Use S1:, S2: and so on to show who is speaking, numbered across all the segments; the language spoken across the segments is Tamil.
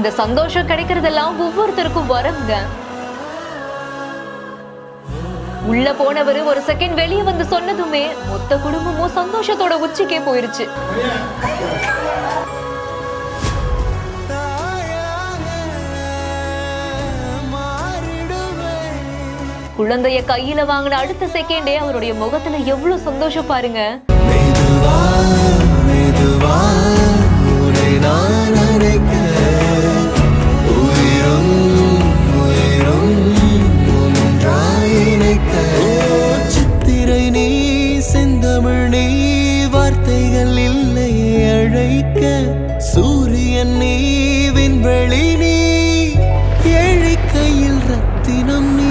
S1: இந்த சந்தோஷம் கிடைக்கிறதெல்லாம் ஒவ்வொருத்தருக்கும் வரங்க. உள்ள போனவரு ஒரு செகண்ட் வெளியே வந்து சொன்னதுமே மொத்த குடும்பமும் சந்தோஷத்தோட உச்சிக்கே போயிருச்சு. குழந்தைய கையில வாங்கின அடுத்த செகண்டே அவருடைய முகத்துல எவ்வளவு சந்தோஷம் பாருங்க.
S2: சித்திரை நீ செந்தமிழ் நீ வார்த்தைகள் இல்லை அழைக்க, சூரியன் நீ விண்வெளி நீ ஏழை கையில் ரத்தினம் நீ.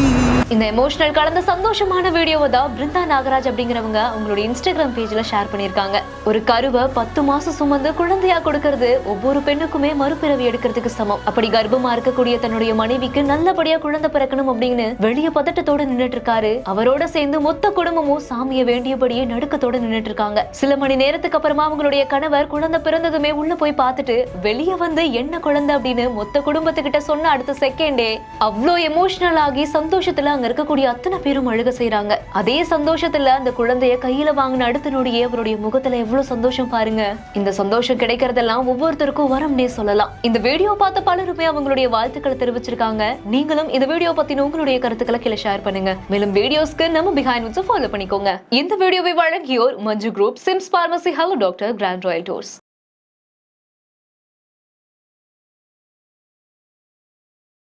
S1: இந்த எமோஷனல் கலந்த சந்தோஷமான வீடியோவை தான் பிருந்தா நாகராஜ் அப்படிங்கிறவங்க அவங்களுடைய இன்ஸ்டாகிராம் பேஜ்ல ஷேர் பண்ணிருக்காங்க. ஒரு கருவை 10 மாசம் சுமந்து குழந்தையா கொடுக்கறது ஒவ்வொரு பெண்ணுக்குமே மறுபிறவி எடுக்கிறதுக்கு சமம். அப்படி கர்ப்பமா இருக்கக்கூடிய தன்னுடைய மனைவிக்கு நல்லபடியா குழந்தை பிறக்கணும் அப்படின்னு வெளிய பதட்டத்தோட நின்னுட்டு இருக்காரு. அவரோட சேர்ந்து மொத்த குடும்பமும் சாமியை வேண்டியபடியே நடுக்கத்தோட நின்னுட்டு இருக்காங்க. சில மணி நேரத்துக்கு அப்புறமா அவங்களுடைய கணவர் குழந்தை பிறந்ததுமே உள்ள போய் பார்த்துட்டு வெளியே வந்து என்ன குழந்தை அப்படின்னு மொத்த குடும்பத்துக்கிட்ட சொன்ன அடுத்த செகண்டே அவ்வளோ எமோஷனல் ஆகி சந்தோஷத்துல அங்க இருக்கக்கூடிய அத்தனை பேரும் அழுக செய்யறாங்க. அதே சந்தோஷத்துல அந்த குழந்தைய கையில வாங்கின அடுத்த நொடியே அவருடைய முகத்துல எவ்வளவு சந்தோஷம் பாருங்க. இந்த சந்தோஷம் கிடைக்கிறதெல்லாம் ஒவ்வொருத்தருக்கும் வரம்னே சொல்லலாம். இந்த வீடியோ பார்த்த பலருமே அவங்களுடைய வாழ்த்துக்களை தெரிவிச்சிருக்காங்க. நீங்களும் இந்த வீடியோ பத்தின உங்களுடைய கருத்துக்களை கீழே ஷேர் பண்ணுங்க. மேலும் வீடியோஸ்க்கு நம்ம பிஹைண்ட் வுட்ஸ் ஃபாலோ பண்ணிக்கோங்க. இந்த வீடியோவை வழங்கியோர் Manju group, Sims pharmacy, hello doctor, grand royal tours.